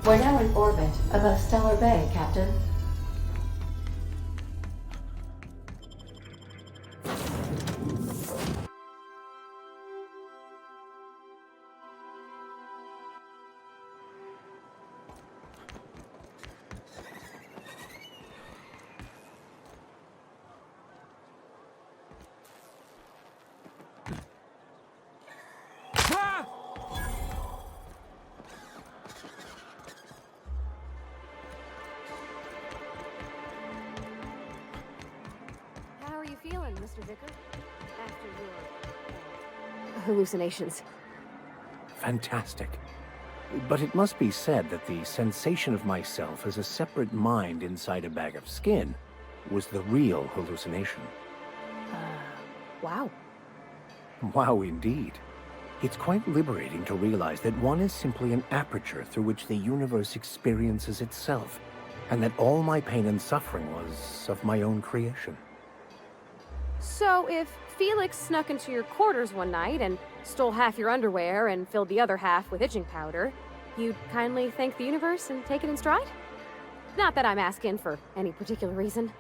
We're now in orbit above Stellar Bay, Captain. How are you feeling, Mr. Vicker? After your hallucinations. Fantastic. But it must be said that the sensation of myself as a separate mind inside a bag of skin was the real hallucination. Wow. Wow, indeed. It's quite liberating to realize that one is simply an aperture through which the universe experiences itself, and that all my pain and suffering was of my own creation. So if Felix snuck into your quarters one night and stole half your underwear and filled the other half with itching powder, you'd kindly thank the universe and take it in stride? Not that I'm asking for any particular reason.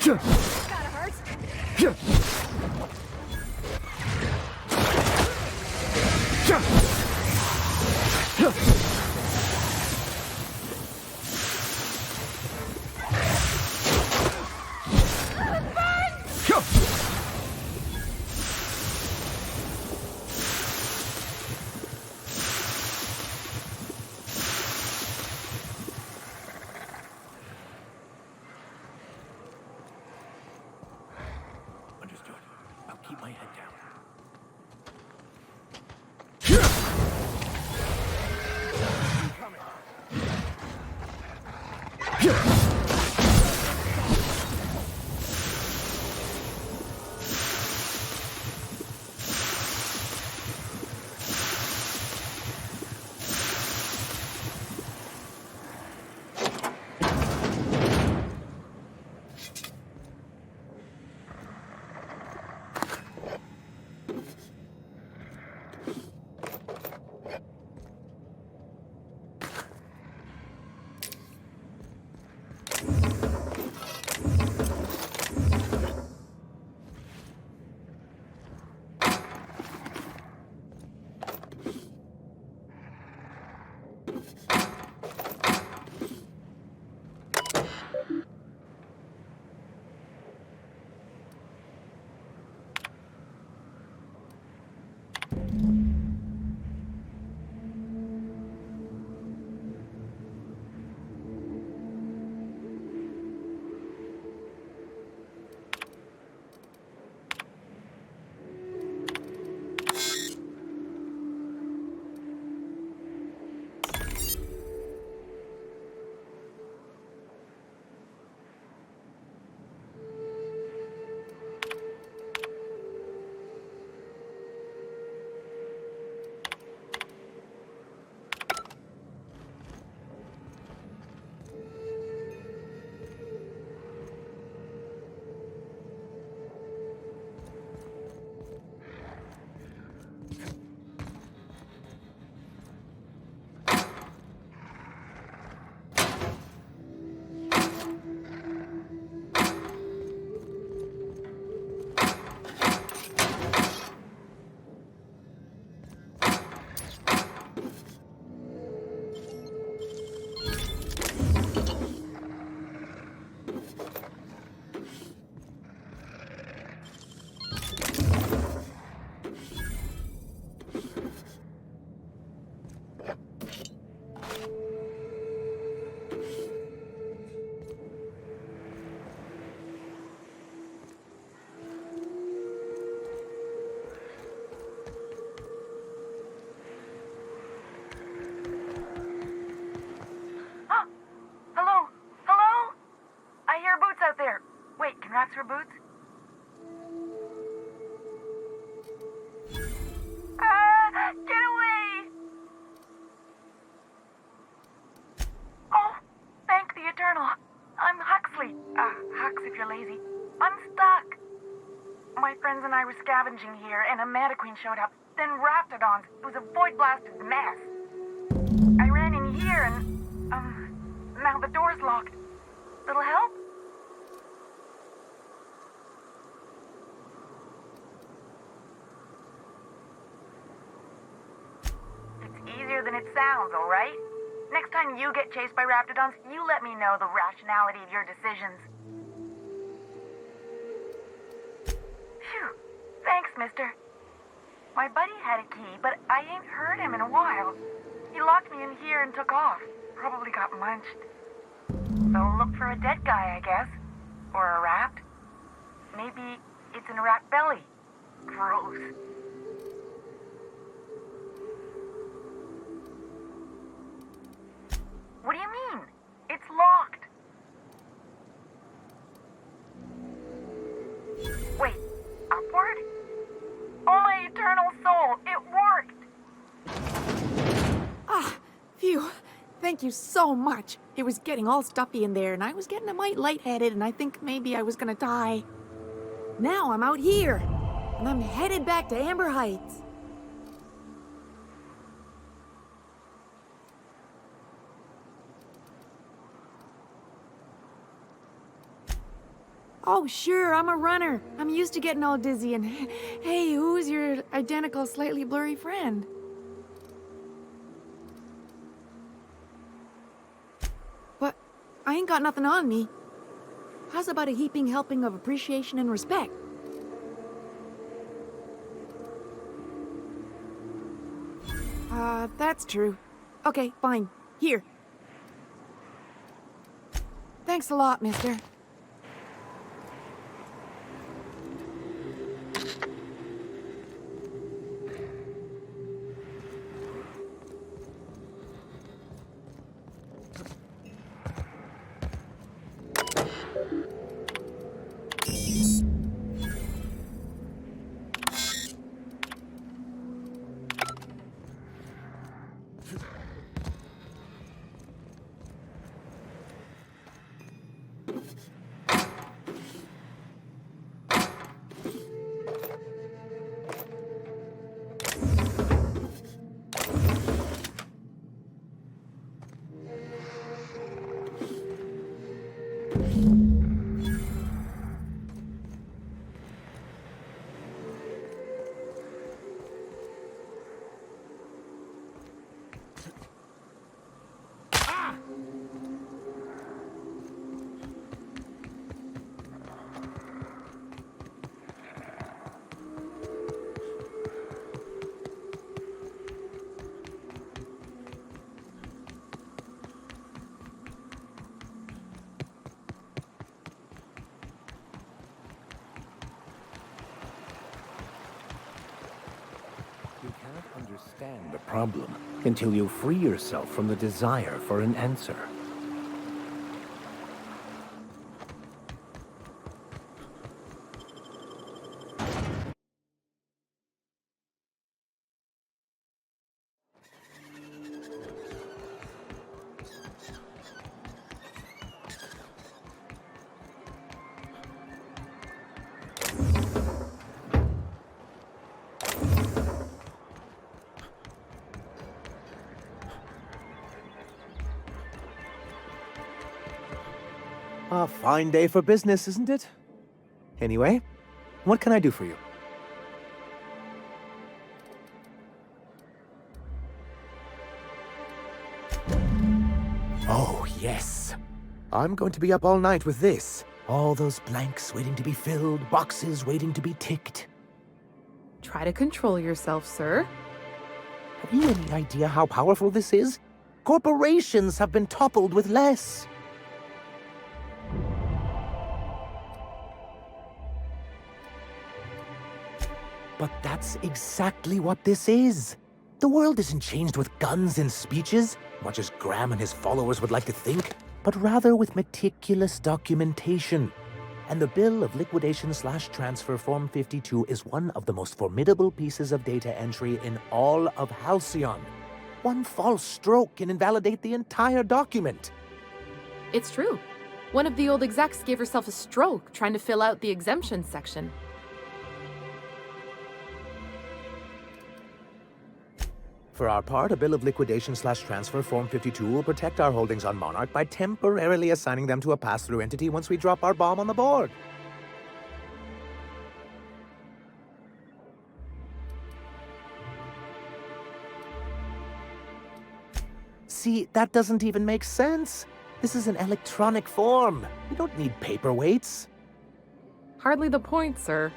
Gotta hurt. Understood. I'll keep my head down. Get away! Oh, thank the Eternal. I'm Huxley. Hux if you're lazy. I'm stuck. My friends and I were scavenging here, and a Meta Queen showed up. Then Raptidons. It was a void-blasted mess. I ran in here and, now the door's locked. Little help? It's easier than it sounds, alright? Next time you get chased by Raptidons, you let me know the rationality of your decisions. Phew. Thanks, mister. My buddy had a key, but I ain't heard him in a while. He locked me in here and took off. Probably got munched. So look for a dead guy, I guess. Or a rat. Maybe it's in a rat belly. Gross. What do you mean? It's locked. Wait, upward? Oh, my eternal soul, it worked! Ah, phew. Thank you so much. It was getting all stuffy in there, and I was getting a mite lightheaded, and I think maybe I was gonna die. Now I'm out here, and I'm headed back to Amber Heights. Oh, sure, I'm a runner. I'm used to getting all dizzy, and hey, who's your identical, slightly blurry friend? But I ain't got nothing on me. How's about a heaping helping of appreciation and respect? That's true. Okay, fine. Here. Thanks a lot, mister. You cannot understand the problem until you free yourself from the desire for an answer. A fine day for business, isn't it? Anyway, what can I do for you? Oh, yes. I'm going to be up all night with this. All those blanks waiting to be filled, boxes waiting to be ticked. Try to control yourself, sir. Have you any idea how powerful this is? Corporations have been toppled with less. But that's exactly what this is. The world isn't changed with guns and speeches, much as Graham and his followers would like to think, but rather with meticulous documentation. and the bill of liquidation/transfer Form 52 is one of the most formidable pieces of data entry in all of Halcyon. One false stroke can invalidate the entire document. It's true. One of the old execs gave herself a stroke trying to fill out the exemptions section. For our part, a bill of liquidation/transfer Form 52 will protect our holdings on Monarch by temporarily assigning them to a pass-through entity once we drop our bomb on the board. See, that doesn't even make sense. This is an electronic form. We don't need paperweights. Hardly the point, sir.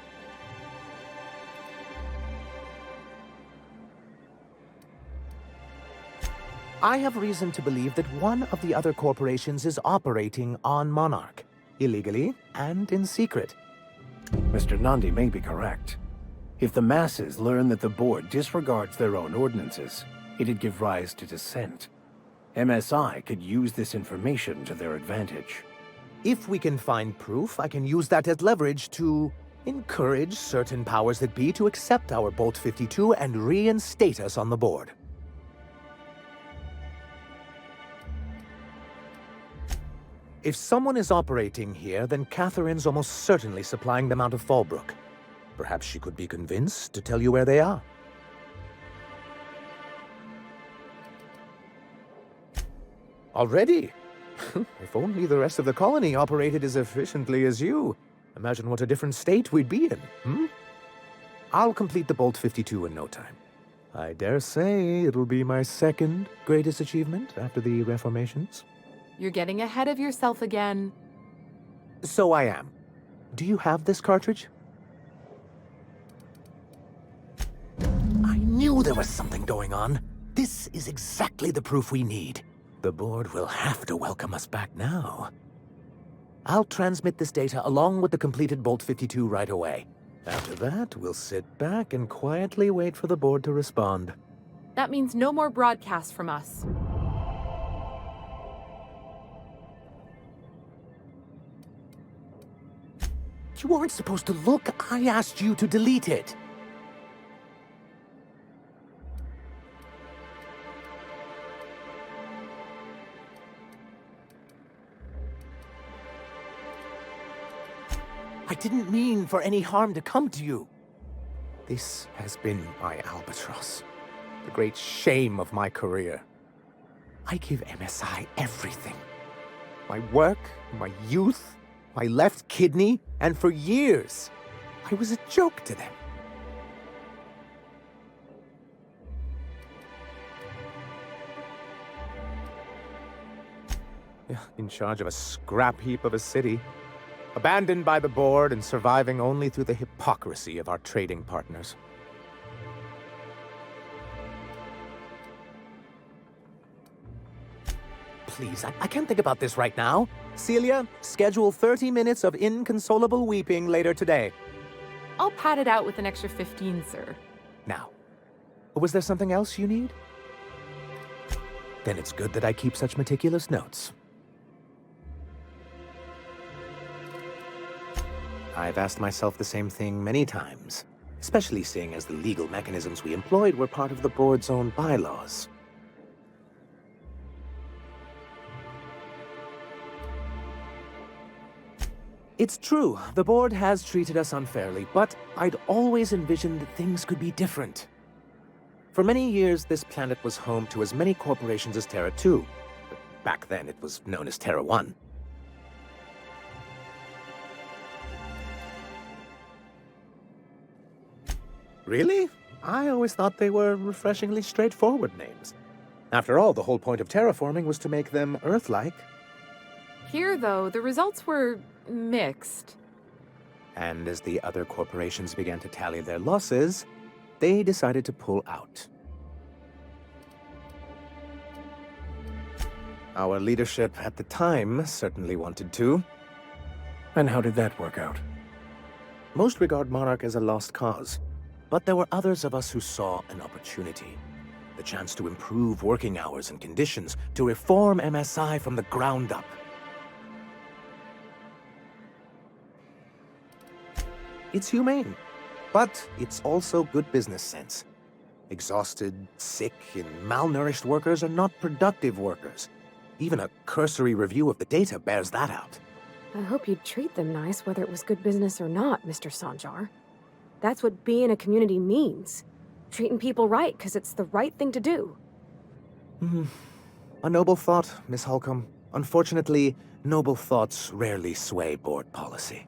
I have reason to believe that one of the other corporations is operating on Monarch, illegally and in secret. Mr. Nandi may be correct. If the masses learn that the board disregards their own ordinances, it'd give rise to dissent. MSI could use this information to their advantage. If we can find proof, I can use that as leverage to encourage certain powers that be to accept our Bolt 52 and reinstate us on the board. If someone is operating here, then Catherine's almost certainly supplying them out of Fallbrook. Perhaps she could be convinced to tell you where they are. Already? If only the rest of the colony operated as efficiently as you. Imagine what a different state we'd be in, hmm? I'll complete the Bolt 52 in no time. I dare say it'll be my second greatest achievement after the reformations. You're getting ahead of yourself again. So I am. Do you have this cartridge? I knew there was something going on. This is exactly the proof we need. The board will have to welcome us back now. I'll transmit this data along with the completed Bolt 52 right away. After that, we'll sit back and quietly wait for the board to respond. That means no more broadcasts from us. You weren't supposed to look. I asked you to delete it. I didn't mean for any harm to come to you. This has been my albatross, the great shame of my career. I give MSI everything. My work, my youth, my left kidney, and for years, I was a joke to them. In charge of a scrap heap of a city, abandoned by the board and surviving only through the hypocrisy of our trading partners. Please, I can't think about this right now. Celia, schedule 30 minutes of inconsolable weeping later today. I'll pad it out with an extra 15, sir. Now, was there something else you need? Then it's good that I keep such meticulous notes. I've asked myself the same thing many times, especially seeing as the legal mechanisms we employed were part of the board's own bylaws. It's true, the board has treated us unfairly, but I'd always envisioned that things could be different. For many years, this planet was home to as many corporations as Terra 2. But back then, it was known as Terra 1. Really? I always thought they were refreshingly straightforward names. After all, the whole point of terraforming was to make them Earth-like. Here, though, the results were mixed. And as the other corporations began to tally their losses, they decided to pull out. Our leadership at the time certainly wanted to. And how did that work out? Most regard Monarch as a lost cause. But there were others of us who saw an opportunity. The chance to improve working hours and conditions, to reform MSI from the ground up. It's humane. But it's also good business sense. Exhausted, sick, and malnourished workers are not productive workers. Even a cursory review of the data bears that out. I hope you'd treat them nice whether it was good business or not, Mr. Sanjar. That's what being a community means. Treating people right because it's the right thing to do. A noble thought, Miss Holcomb. Unfortunately, noble thoughts rarely sway board policy.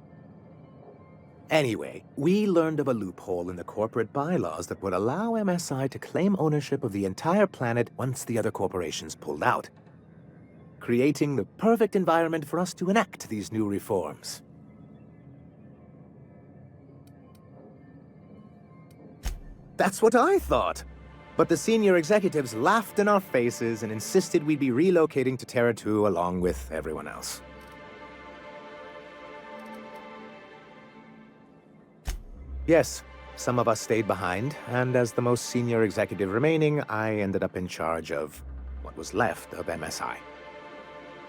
Anyway, we learned of a loophole in the corporate bylaws that would allow MSI to claim ownership of the entire planet once the other corporations pulled out, creating the perfect environment for us to enact these new reforms. That's what I thought! But the senior executives laughed in our faces and insisted we'd be relocating to Terra 2 along with everyone else. Yes, some of us stayed behind, and as the most senior executive remaining, I ended up in charge of what was left of MSI.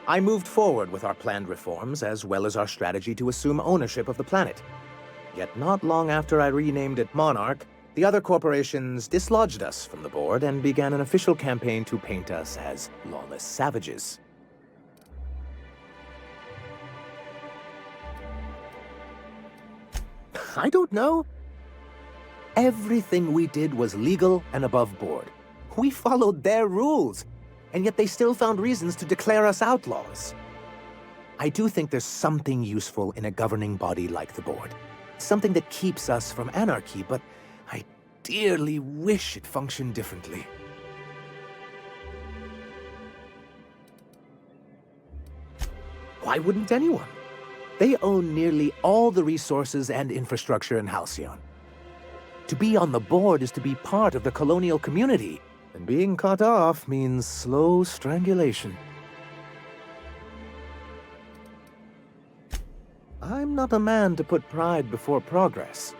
I moved forward with our planned reforms, as well as our strategy to assume ownership of the planet. Yet not long after I renamed it Monarch, the other corporations dislodged us from the board and began an official campaign to paint us as lawless savages. I don't know. Everything we did was legal and above board. We followed their rules, and yet they still found reasons to declare us outlaws. I do think there's something useful in a governing body like the board. Something that keeps us from anarchy, but I dearly wish it functioned differently. Why wouldn't anyone? They own nearly all the resources and infrastructure in Halcyon. To be on the board is to be part of the colonial community, and being cut off means slow strangulation. I'm not a man to put pride before progress.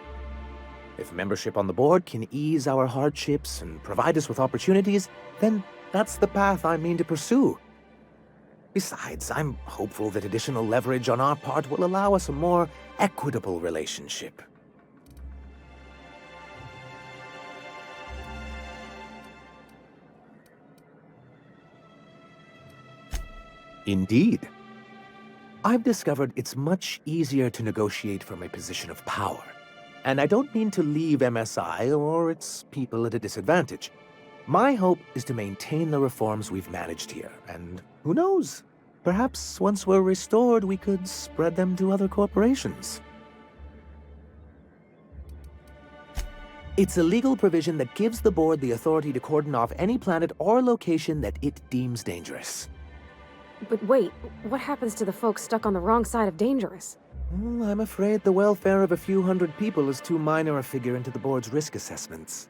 If membership on the board can ease our hardships and provide us with opportunities, then that's the path I mean to pursue. Besides, I'm hopeful that additional leverage on our part will allow us a more equitable relationship. Indeed. I've discovered it's much easier to negotiate from a position of power. And I don't mean to leave MSI or its people at a disadvantage. My hope is to maintain the reforms we've managed here, and who knows? Perhaps once we're restored, we could spread them to other corporations. It's a legal provision that gives the board the authority to cordon off any planet or location that it deems dangerous. But wait, what happens to the folks stuck on the wrong side of dangerous? I'm afraid the welfare of a few hundred people is too minor a figure into the board's risk assessments.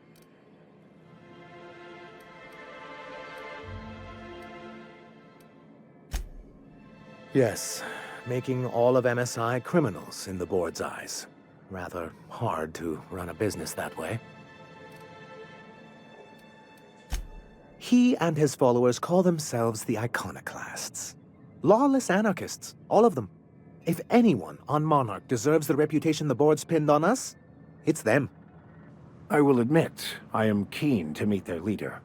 Yes, making all of MSI criminals in the board's eyes. Rather hard to run a business that way. He and his followers call themselves the Iconoclasts. Lawless anarchists, all of them. If anyone on Monarch deserves the reputation the board's pinned on us, it's them. I will admit, I am keen to meet their leader.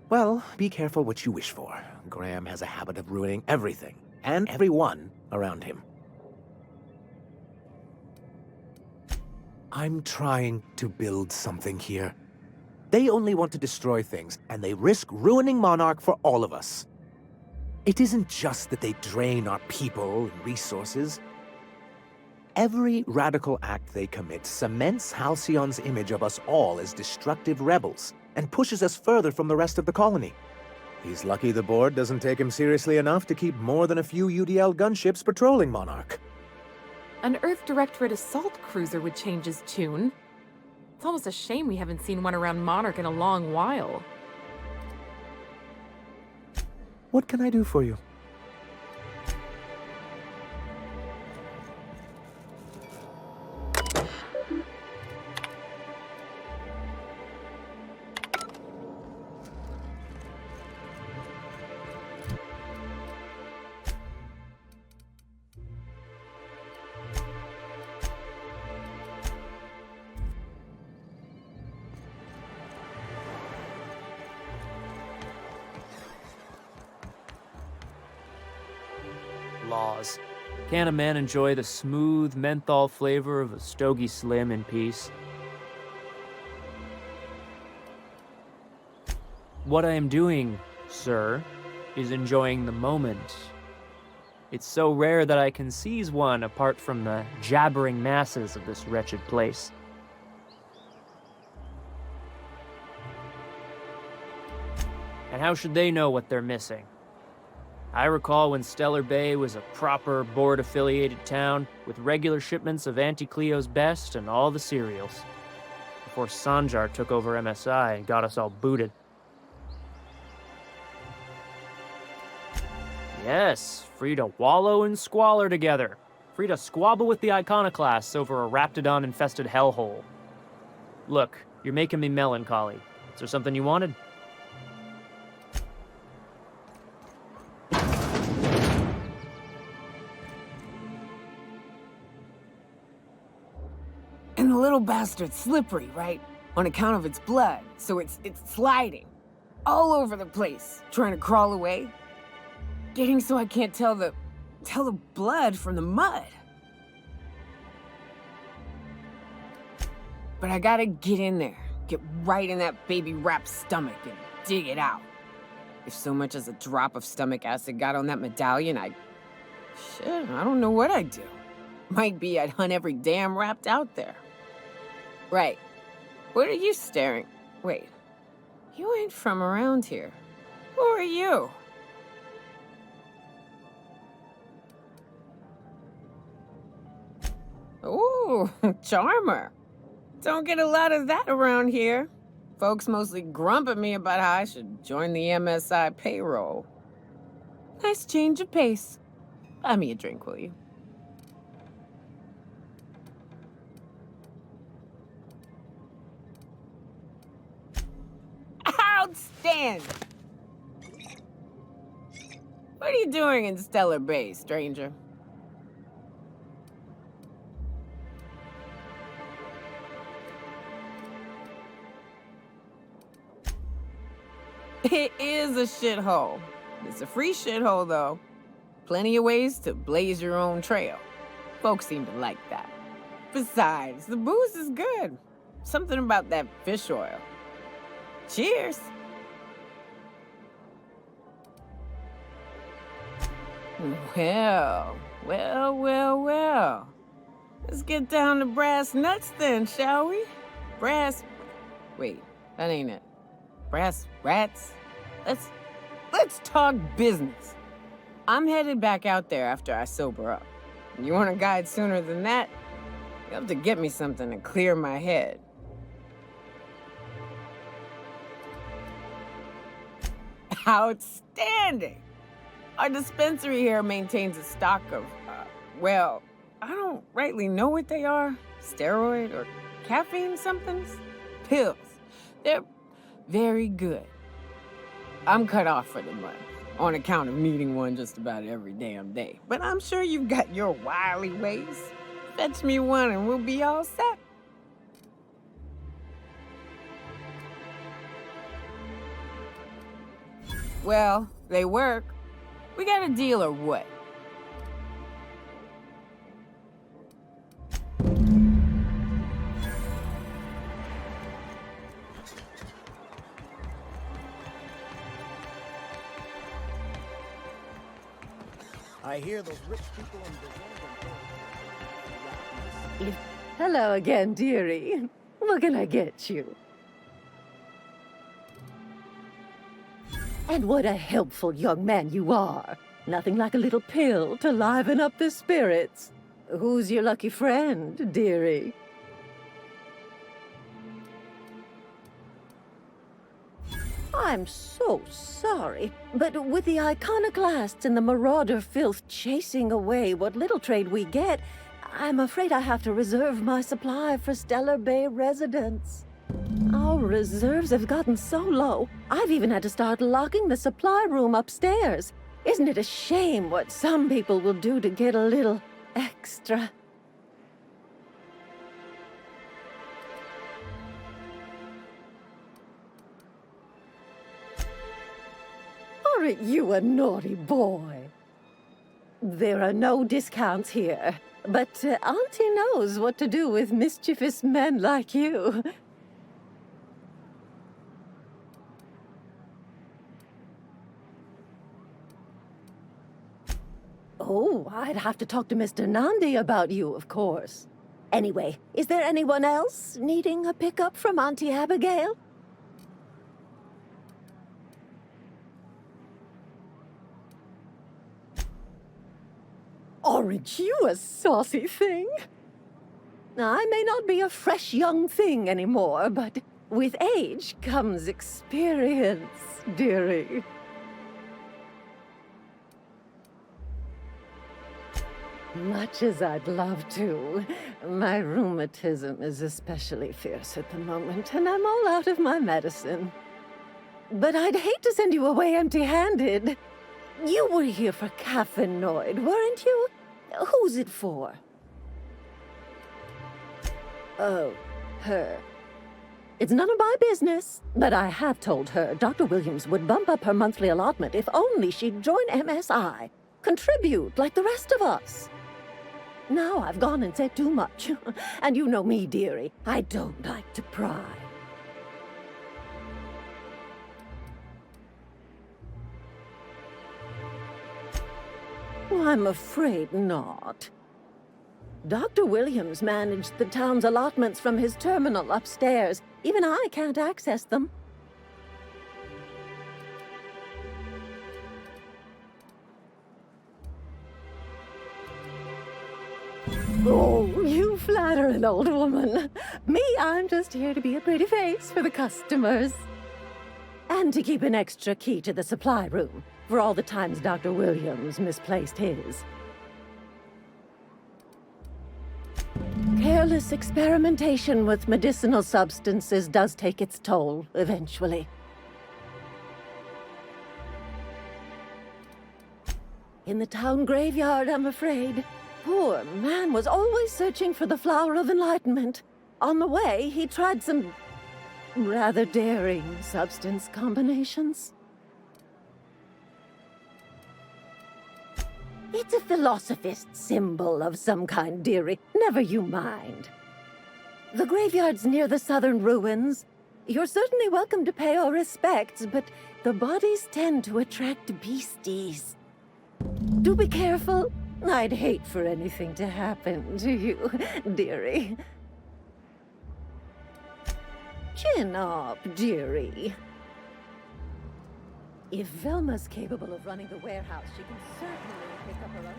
Well, be careful what you wish for. Graham has a habit of ruining everything, and everyone around him. I'm trying to build something here. They only want to destroy things, and they risk ruining Monarch for all of us. It isn't just that they drain our people and resources. Every radical act they commit cements Halcyon's image of us all as destructive rebels, and pushes us further from the rest of the colony. He's lucky the board doesn't take him seriously enough to keep more than a few UDL gunships patrolling Monarch. An Earth Directorate assault cruiser would change his tune. It's almost a shame we haven't seen one around Monarch in a long while. What can I do for you? laws. Can a man enjoy the smooth menthol flavor of a Stogie Slim in peace? What I am doing, sir, is enjoying the moment. It's so rare that I can seize one apart from the jabbering masses of this wretched place. And how should they know what they're missing? I recall when Stellar Bay was a proper board-affiliated town with regular shipments of Auntie Cleo's best and all the cereals. Before Sanjar took over MSI and got us all booted. Yes, free to wallow in squalor together. Free to squabble with the iconoclasts over a raptidon-infested hellhole. Look, you're making me melancholy. Is there something you wanted? And the little bastard's slippery, right? On account of its blood, so it's sliding. All over the place, trying to crawl away. Getting so I can't tell the blood from the mud. But I gotta get in there, get right in that baby rap's stomach and dig it out. If so much as a drop of stomach acid got on that medallion, I don't know what I'd do. Might be I'd hunt every damn rapt out there. Right. What are you staring? Wait. You ain't from around here. Who are you? Ooh, charmer. Don't get a lot of that around here. Folks mostly grump at me about how I should join the MSI payroll. Nice change of pace. Buy me a drink, will you? Outstanding! What are you doing in Stellar Bay, stranger? It is a shithole. It's a free shithole, though. Plenty of ways to blaze your own trail. Folks seem to like that. Besides, the booze is good. Something about that fish oil. Cheers! Well. Let's get down to brass nuts then, shall we? Wait, that ain't it. Brass rats? Let's talk business. I'm headed back out there after I sober up. You want a guide sooner than that? You have to get me something to clear my head. Outstanding! Our dispensary here maintains a stock of, I don't rightly know what they are. Steroid or caffeine somethings? Pills. They're very good. I'm cut off for the month, on account of needing one just about every damn day. But I'm sure you've got your wily ways. Fetch me one and we'll be all set. Well, they work. We got a deal or what? I hear those rich people in Hello again, dearie. What can I get you? And what a helpful young man you are. Nothing like a little pill to liven up the spirits. Who's your lucky friend, dearie? I'm so sorry, but with the iconoclasts and the marauder filth chasing away what little trade we get, I'm afraid I have to reserve my supply for Stellar Bay residents. Our reserves have gotten so low, I've even had to start locking the supply room upstairs. Isn't it a shame what some people will do to get a little extra? Aren't you a naughty boy? There are no discounts here. But Auntie knows what to do with mischievous men like you. Oh, I'd have to talk to Mr. Nandi about you, of course. Anyway, is there anyone else needing a pickup from Auntie Abigail? Aren't you a saucy thing? I may not be a fresh young thing anymore, but with age comes experience, dearie. Much as I'd love to, my rheumatism is especially fierce at the moment, and I'm all out of my medicine. But I'd hate to send you away empty-handed. You were here for Caffeinoid, weren't you? Who's it for? Oh, her. It's none of my business, but I have told her Dr. Williams would bump up her monthly allotment if only she'd join MSI. Contribute like the rest of us. Now I've gone and said too much. And you know me, dearie. I don't like to pry. I'm afraid not. Dr. Williams managed the town's allotments from his terminal upstairs. Even I can't access them. Oh, you flatter an old woman. Me, I'm just here to be a pretty face for the customers. And to keep an extra key to the supply room, for all the times Dr. Williams misplaced his. Careless experimentation with medicinal substances does take its toll, eventually. In the town graveyard, I'm afraid. Poor man was always searching for the flower of enlightenment. On the way, he tried some rather daring substance combinations. It's a philosophist symbol of some kind, dearie. Never you mind. The graveyard's near the southern ruins. You're certainly welcome to pay our respects, but the bodies tend to attract beasties. Do be careful. I'd hate for anything to happen to you, dearie. Chin up, dearie. If Velma's capable of running the warehouse, she can certainly pick up her own.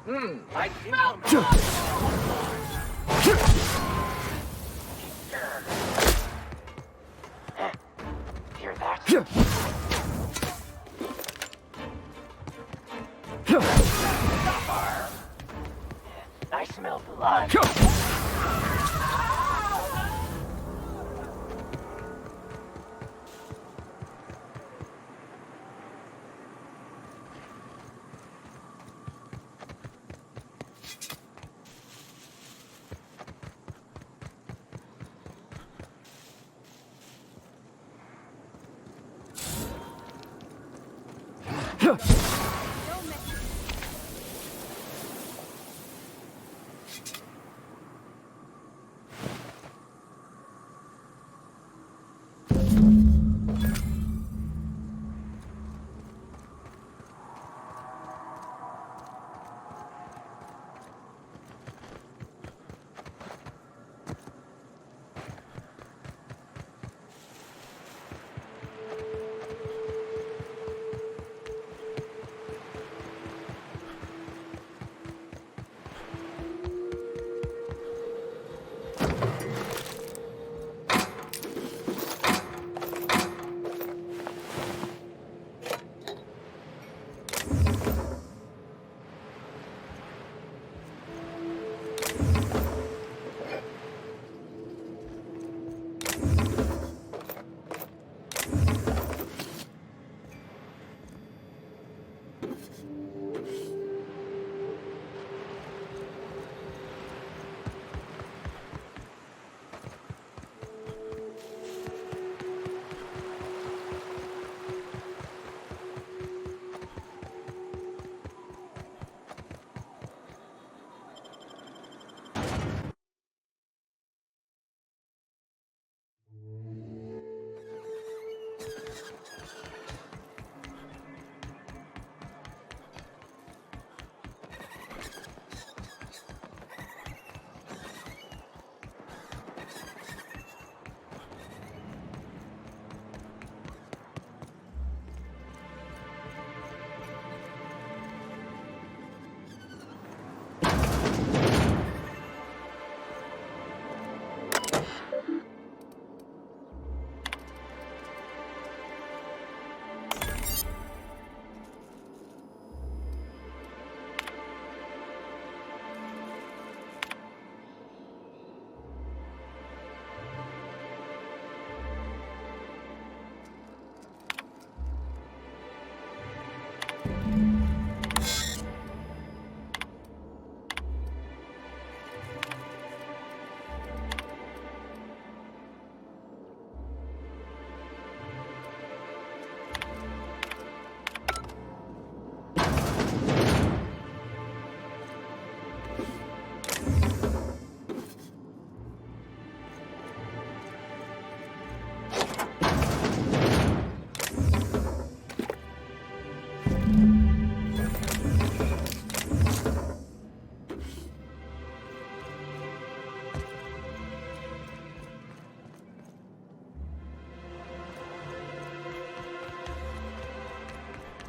Hear that? I smell blood.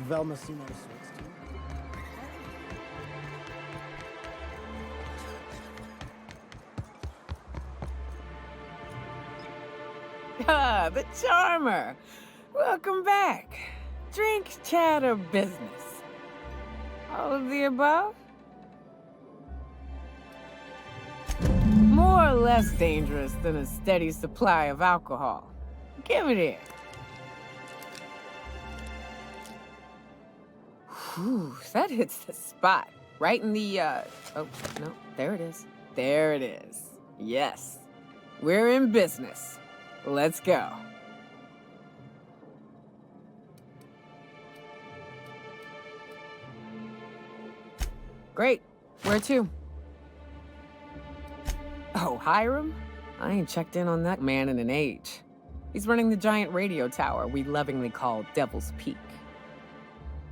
Velma seen those sweets too? Ah, the charmer. Welcome back. Drink, chat, or business? All of the above? More or less dangerous than a steady supply of alcohol. Give it here. Whew, that hits the spot. Right in the, oh, no, there it is. There it is. Yes. We're in business. Let's go. Great. Where to? Oh, Hiram? I ain't checked in on that man in an age. He's running the giant radio tower we lovingly call Devil's Peak.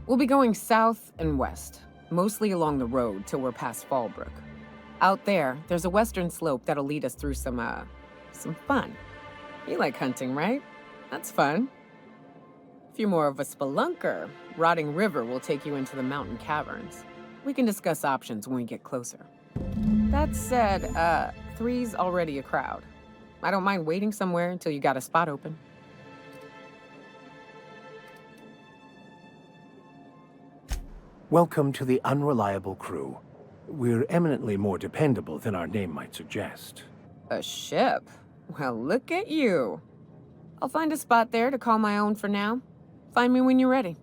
We'll be going south and west, mostly along the road till we're past Fallbrook. Out there, there's a western slope that'll lead us through some fun. You like hunting, right? That's fun. If you're more of a spelunker, Rotting River will take you into the mountain caverns. We can discuss options when we get closer. That said, 3's already a crowd. I don't mind waiting somewhere until you got a spot open. Welcome to the Unreliable Crew. We're eminently more dependable than our name might suggest. A ship? Well, look at you. I'll find a spot there to call my own for now. Find me when you're ready.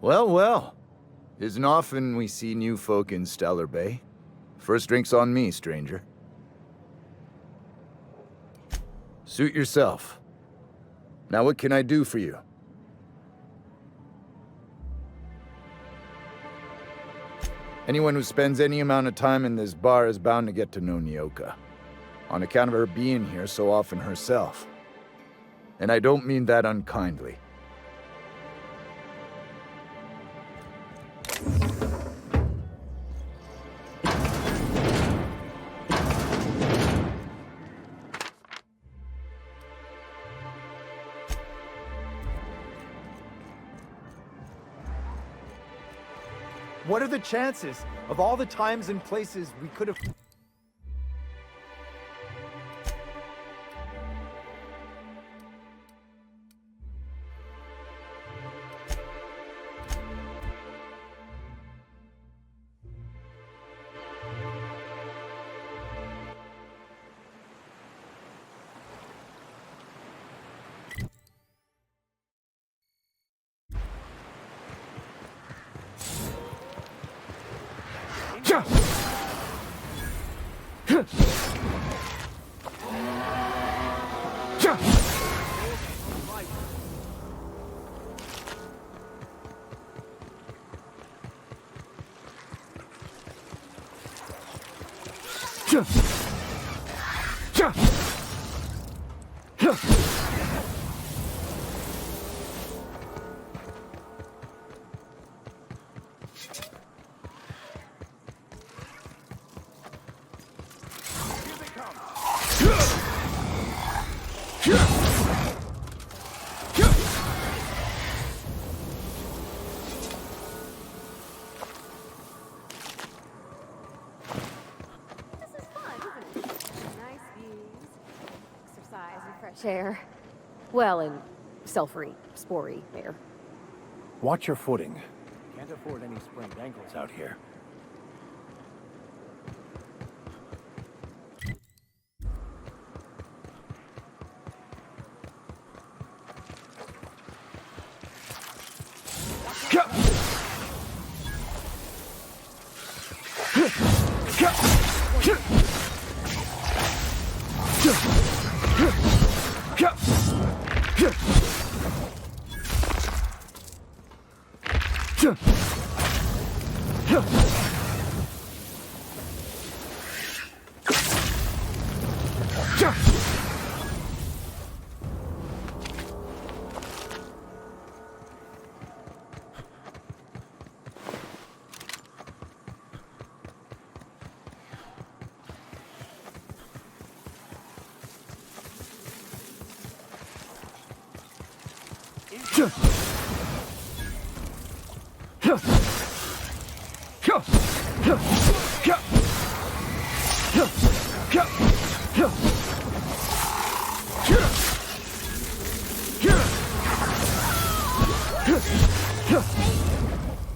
Well, well. Isn't often we see new folk in Stellar Bay. First drink's on me, stranger. Suit yourself. Now what can I do for you? Anyone who spends any amount of time in this bar is bound to get to know Nyoka, on account of her being here so often herself. And I don't mean that unkindly. What are the chances of all the times and places we could have... Chair. Well, and self-free, spory air. Watch your footing. Can't afford any sprained ankles out here.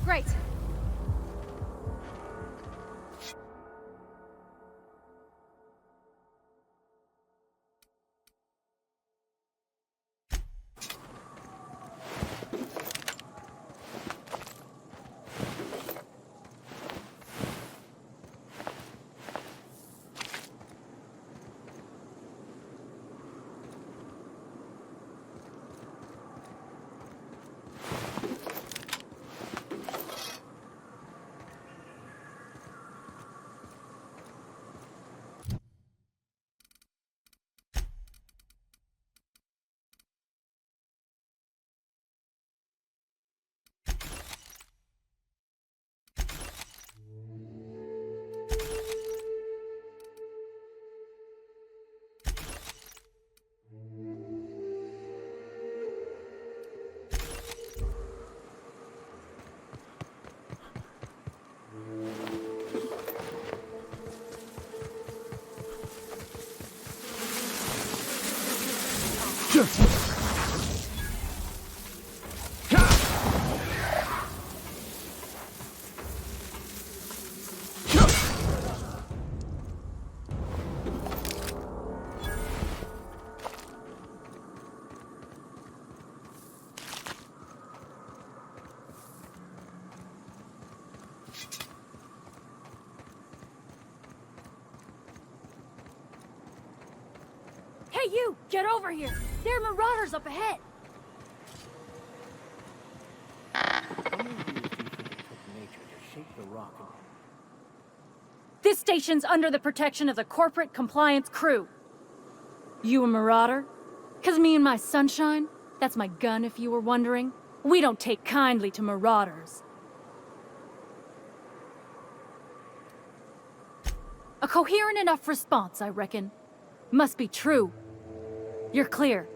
Great. Hey, you! Get over here! There are marauders up ahead! This station's under the protection of the corporate compliance crew. You a marauder? 'Cause me and my sunshine, that's my gun if you were wondering, we don't take kindly to marauders. A coherent enough response, I reckon. Must be true. You're clear,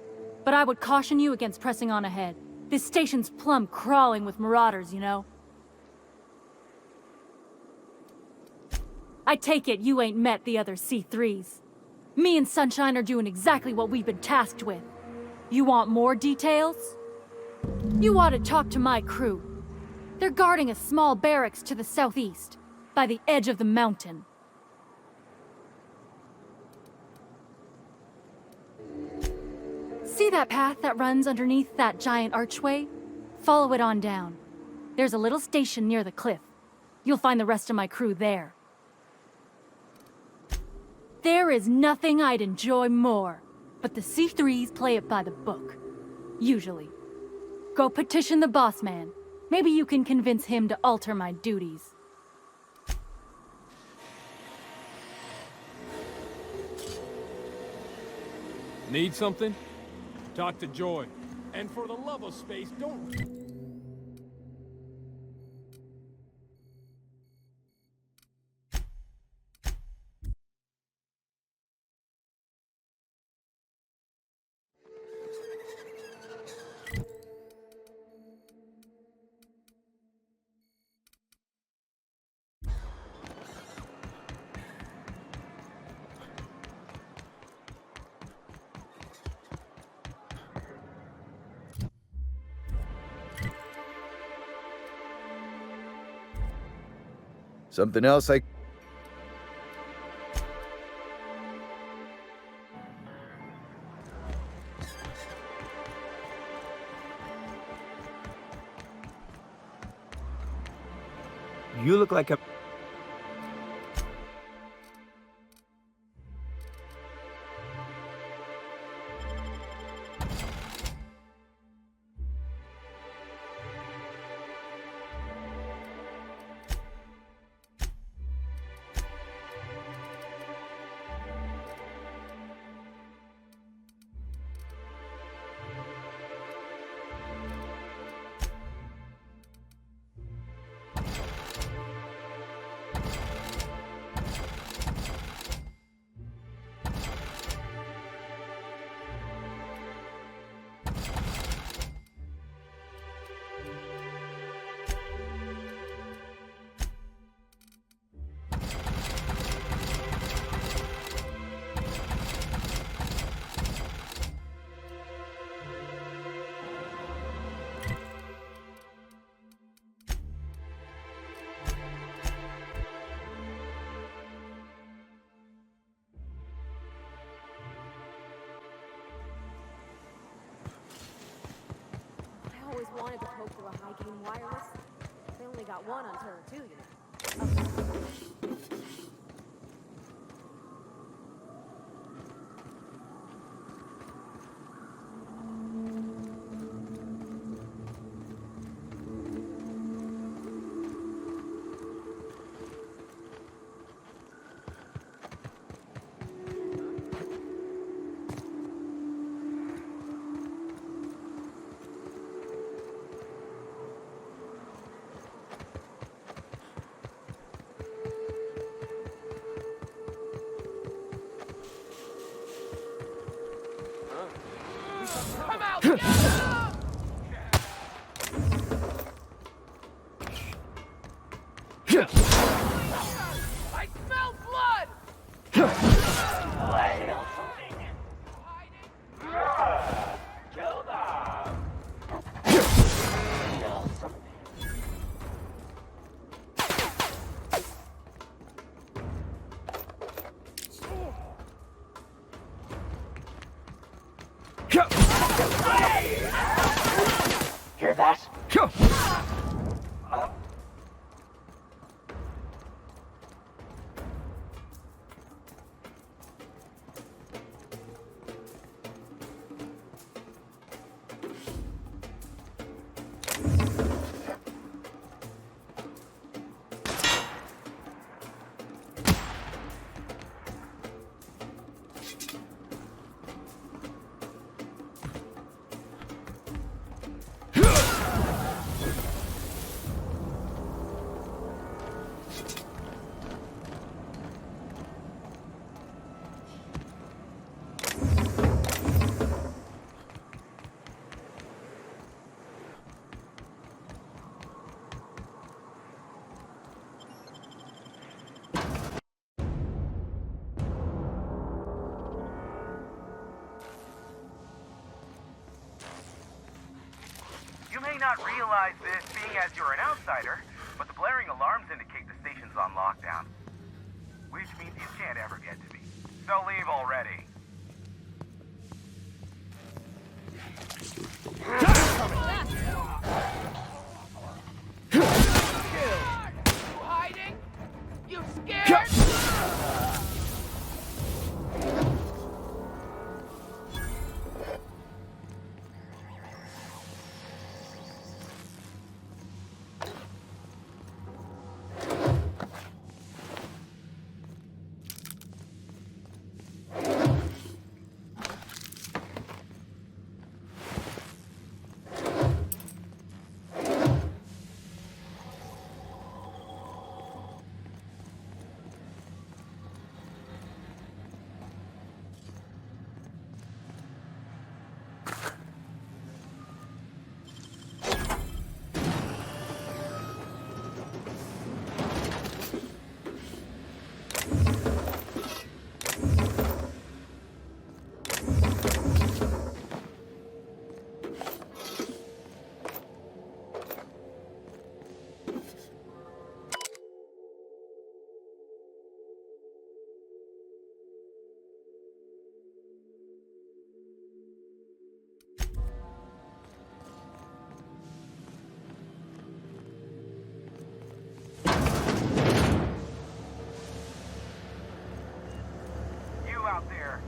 but I would caution you against pressing on ahead. This station's plumb crawling with marauders, you know. I take it you ain't met the other C3s. Me and Sunshine are doing exactly what we've been tasked with. You want more details? You ought to talk to my crew. They're guarding a small barracks to the southeast, by the edge of the mountain. See that path that runs underneath that giant archway? Follow it on down. There's a little station near the cliff. You'll find the rest of my crew there. There is nothing I'd enjoy more, but the C3s play it by the book. Usually. Go petition the boss man. Maybe you can convince him to alter my duties. Need something? Talk to Joy. And for the love of space, don't... Something else I... You look like a... I always wanted to poke through a high-gain wireless. They only got one on Terra 2, you know. I smell blood! I smell something. Kill them! Kill something. Hear that? not realize this being as you're an outsider, but the blaring alarms indicate the station's on lockdown. Which means you can't ever get to me. So leave already. You hiding? You scared? Out there,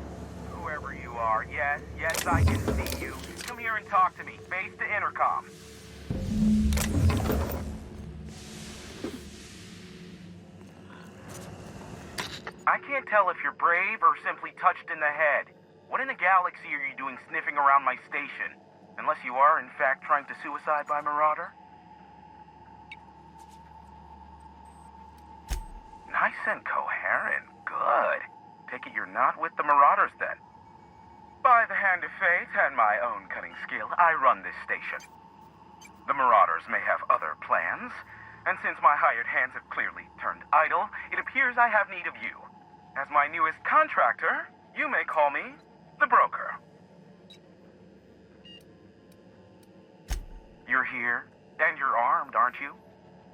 whoever you are, yes, I can see you. Come here and talk to me, face to intercom. I can't tell if you're brave or simply touched in the head. What in the galaxy are you doing sniffing around my station? Unless you are, in fact, trying to suicide by Marauder? Nice and coherent. Good. Take it you're not with the Marauders, then. By the hand of fate and my own cunning skill, I run this station. The Marauders may have other plans, and since my hired hands have clearly turned idle, it appears I have need of you. As my newest contractor, you may call me the Broker. You're here, and you're armed, aren't you?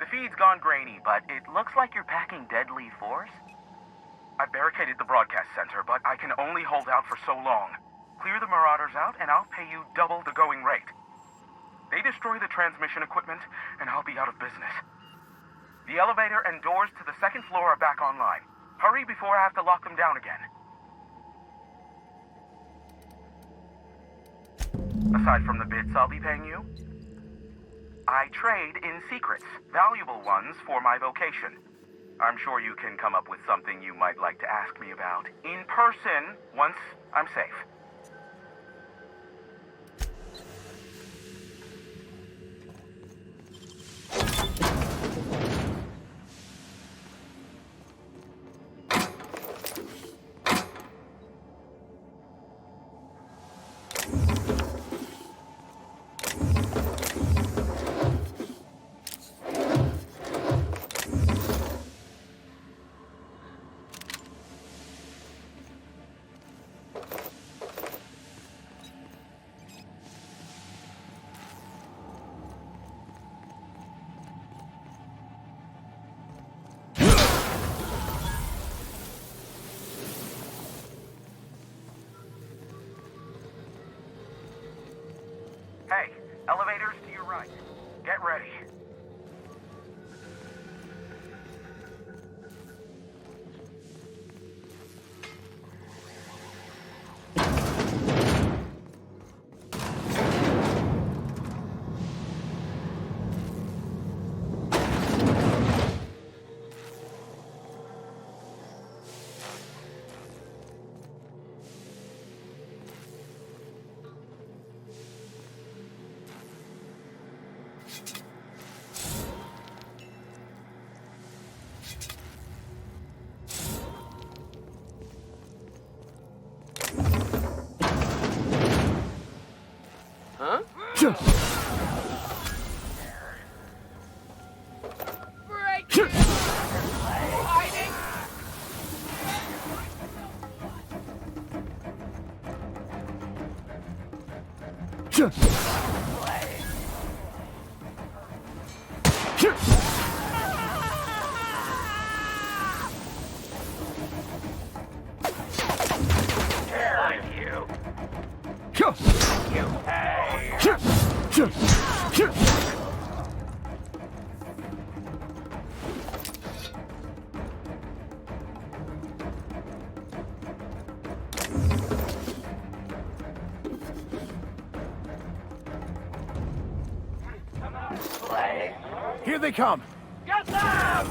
The feed's gone grainy, but it looks like you're packing deadly force. I barricaded the broadcast center, but I can only hold out for so long. Clear the Marauders out, and I'll pay you double the going rate. They destroy the transmission equipment, and I'll be out of business. The elevator and doors to the second floor are back online. Hurry before I have to lock them down again. Aside from the bits I'll be paying you, I trade in secrets, valuable ones for my vocation. I'm sure you can come up with something you might like to ask me about in person once I'm safe. Hey, elevators to your right. Get ready. Huh? Break it! Hiding! Here they come! Get them!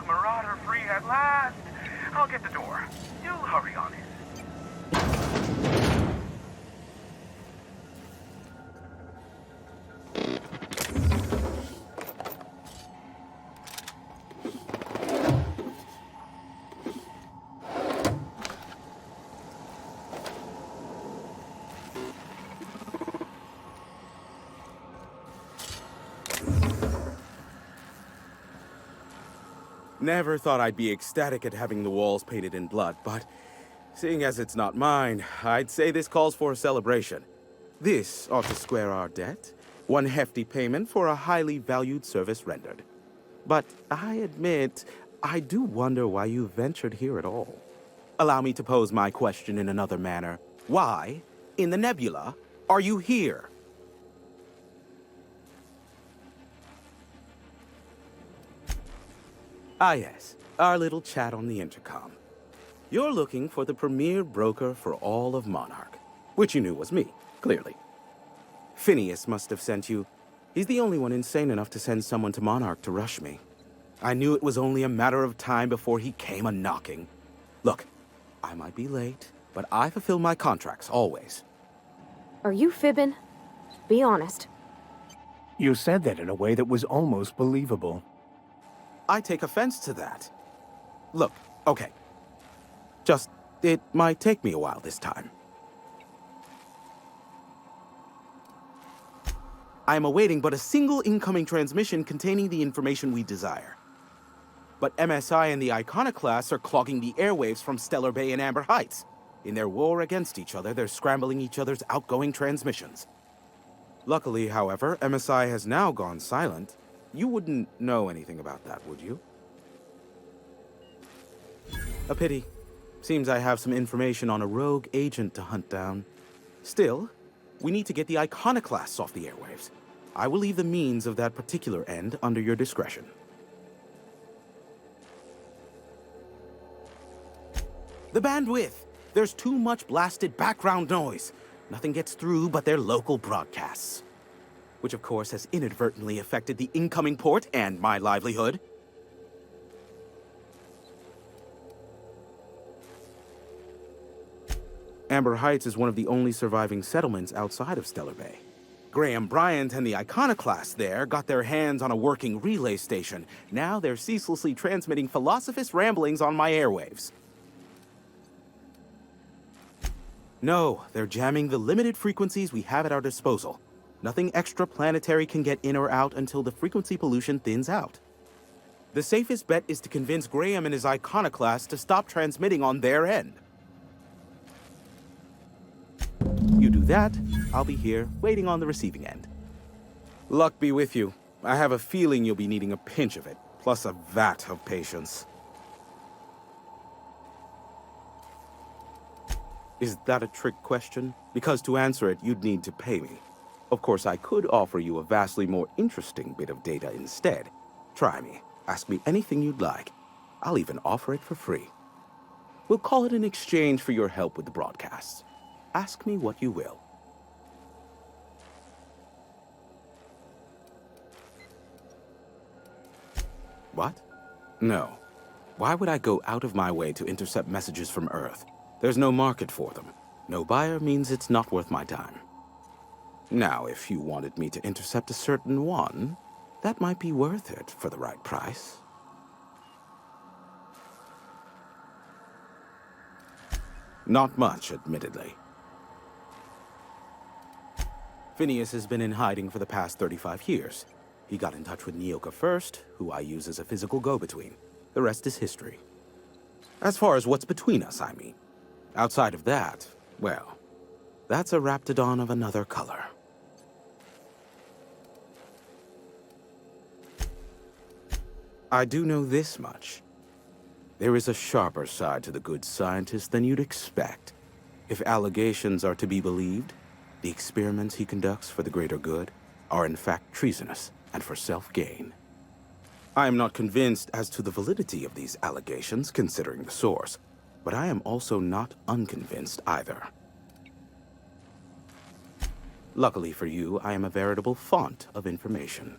Marauder free at last. I'll get the door. Do hurry on it. Never thought I'd be ecstatic at having the walls painted in blood, but seeing as it's not mine, I'd say this calls for a celebration. This ought to square our debt. One hefty payment for a highly valued service rendered. But I admit, I do wonder why you ventured here at all. Allow me to pose my question in another manner. Why, in the nebula, are you here? Ah yes, our little chat on the intercom. You're looking for the premier broker for all of Monarch, which you knew was me, clearly. Phineas must have sent you. He's the only one insane enough to send someone to Monarch to rush me. I knew it was only a matter of time before he came a-knocking. Look, I might be late, but I fulfill my contracts, always. Are you fibbing? Be honest. You said that in a way that was almost believable. I take offense to that. Look, okay. It might take me a while this time. I am awaiting but a single incoming transmission containing the information we desire. But MSI and the Iconoclasts are clogging the airwaves from Stellar Bay and Amber Heights. In their war against each other, they're scrambling each other's outgoing transmissions. Luckily, however, MSI has now gone silent. You wouldn't know anything about that, would you? A pity. Seems I have some information on a rogue agent to hunt down. Still, we need to get the Iconoclasts off the airwaves. I will leave the means of that particular end under your discretion. The bandwidth! There's too much blasted background noise. Nothing gets through but their local broadcasts. Which of course has inadvertently affected the incoming port and my livelihood. Amber Heights is one of the only surviving settlements outside of Stellar Bay. Graham Bryant and the Iconoclasts there got their hands on a working relay station. Now they're ceaselessly transmitting philosophist ramblings on my airwaves. No, they're jamming the limited frequencies we have at our disposal. Nothing extraplanetary can get in or out until the frequency pollution thins out. The safest bet is to convince Graham and his iconoclasts to stop transmitting on their end. You do that, I'll be here, waiting on the receiving end. Luck be with you. I have a feeling you'll be needing a pinch of it, plus a vat of patience. Is that a trick question? Because to answer it, you'd need to pay me. Of course, I could offer you a vastly more interesting bit of data instead. Try me. Ask me anything you'd like. I'll even offer it for free. We'll call it an exchange for your help with the broadcasts. Ask me what you will. What? No. Why would I go out of my way to intercept messages from Earth? There's no market for them. No buyer means it's not worth my time. Now, if you wanted me to intercept a certain one, that might be worth it for the right price. Not much, admittedly. Phineas has been in hiding for the past 35 years. He got in touch with Nyoka first, who I use as a physical go-between. The rest is history. As far as what's between us, I mean. Outside of that, well, that's a raptidon of another color. I do know this much. There is a sharper side to the good scientist than you'd expect. If allegations are to be believed, the experiments he conducts for the greater good are in fact treasonous and for self-gain. I am not convinced as to the validity of these allegations, considering the source, but I am also not unconvinced either. Luckily for you, I am a veritable font of information.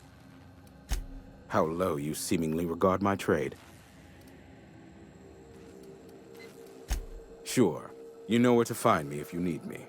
How low you seemingly regard my trade. Sure, you know where to find me if you need me.